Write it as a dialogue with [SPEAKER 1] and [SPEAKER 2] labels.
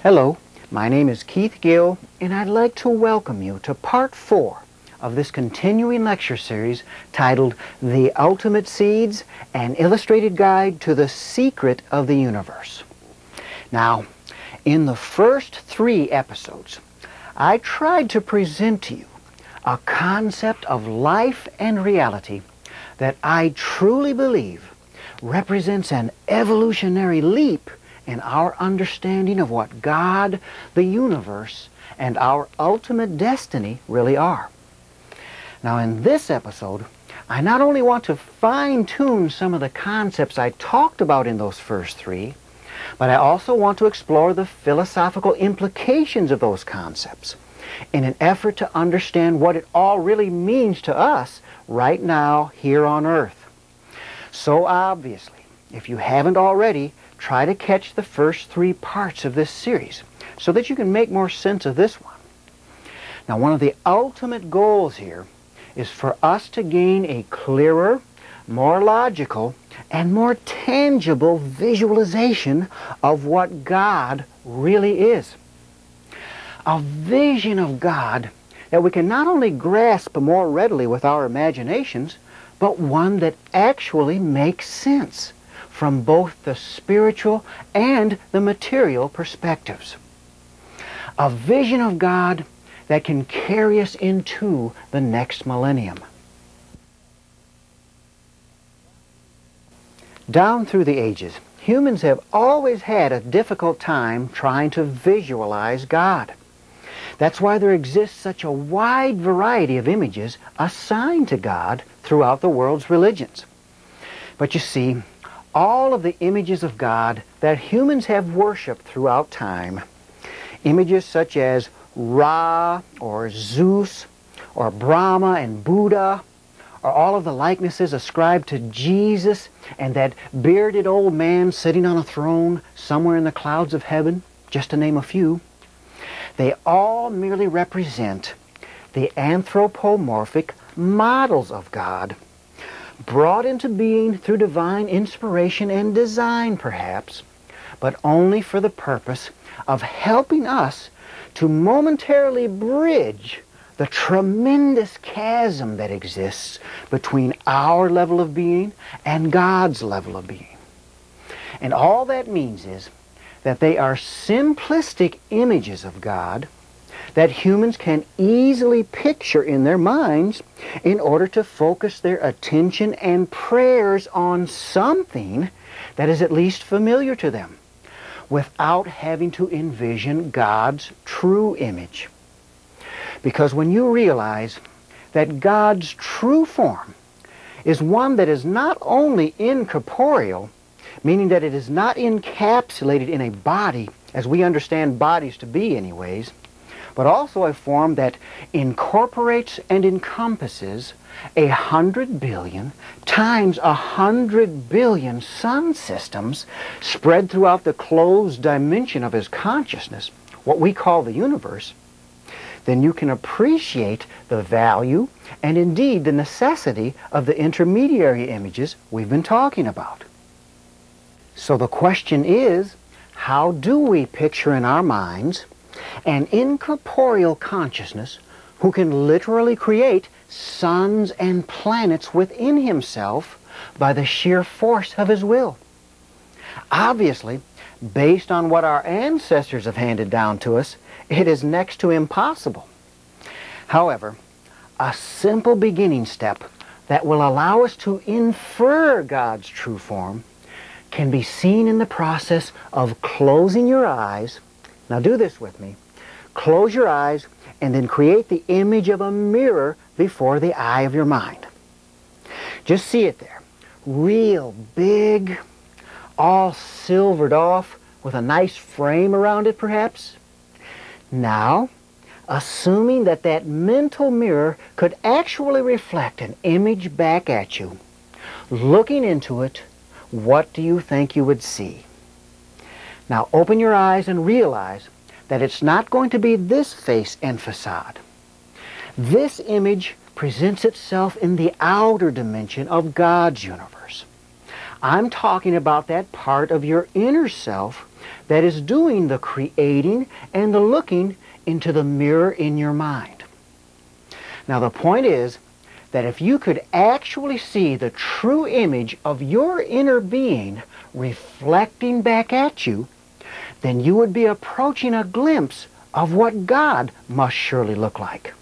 [SPEAKER 1] Hello, my name is Keith Gill, and I'd like to welcome you to Part 4 of this continuing lecture series titled The Ultimate Seeds, an Illustrated Guide to the Secret of the Universe. Now, in the first 3 episodes, I tried to present to you a concept of life and reality that I truly believe represents an evolutionary leap in our understanding of what God, the universe, and our ultimate destiny really are. Now, in this episode, I not only want to fine-tune some of the concepts I talked about in those first 3, but I also want to explore the philosophical implications of those concepts in an effort to understand what it all really means to us right now here on Earth. So obviously, if you haven't already, try to catch the first 3 parts of this series so that you can make more sense of this one. Now, one of the ultimate goals here is for us to gain a clearer, more logical, and more tangible visualization of what God really is. A vision of God that we can not only grasp more readily with our imaginations, but one that actually makes sense from both the spiritual and the material perspectives. A vision of God that can carry us into the next millennium. Down through the ages, humans have always had a difficult time trying to visualize God. That's why there exists such a wide variety of images assigned to God throughout the world's religions. But you see, all of the images of God that humans have worshipped throughout time, images such as Ra or Zeus or Brahma and Buddha, or all of the likenesses ascribed to Jesus and that bearded old man sitting on a throne somewhere in the clouds of heaven, just to name a few, they all merely represent the anthropomorphic models of God, brought into being through divine inspiration and design, perhaps, but only for the purpose of helping us to momentarily bridge the tremendous chasm that exists between our level of being and God's level of being. And all that means is that they are simplistic images of God that humans can easily picture in their minds in order to focus their attention and prayers on something that is at least familiar to them, without having to envision God's true image. Because when you realize that God's true form is one that is not only incorporeal, meaning that it is not encapsulated in a body as we understand bodies to be anyways, but also a form that incorporates and encompasses 100 billion times 100 billion sun systems spread throughout the closed dimension of his consciousness, what we call the universe, then you can appreciate the value and indeed the necessity of the intermediary images we've been talking about. So the question is, how do we picture in our minds an incorporeal consciousness who can literally create suns and planets within himself by the sheer force of his will? Obviously, based on what our ancestors have handed down to us, it is next to impossible. However, a simple beginning step that will allow us to infer God's true form can be seen in the process of closing your eyes. Now do this with me. Close your eyes and then create the image of a mirror before the eye of your mind. Just see it there. Real big, all silvered off with a nice frame around it perhaps. Now, assuming that that mental mirror could actually reflect an image back at you, looking into it, what do you think you would see? Now open your eyes and realize that it's not going to be this face and facade. This image presents itself in the outer dimension of God's universe. I'm talking about that part of your inner self that is doing the creating and the looking into the mirror in your mind. Now the point is that if you could actually see the true image of your inner being reflecting back at you, then you would be approaching a glimpse of what God must surely look like.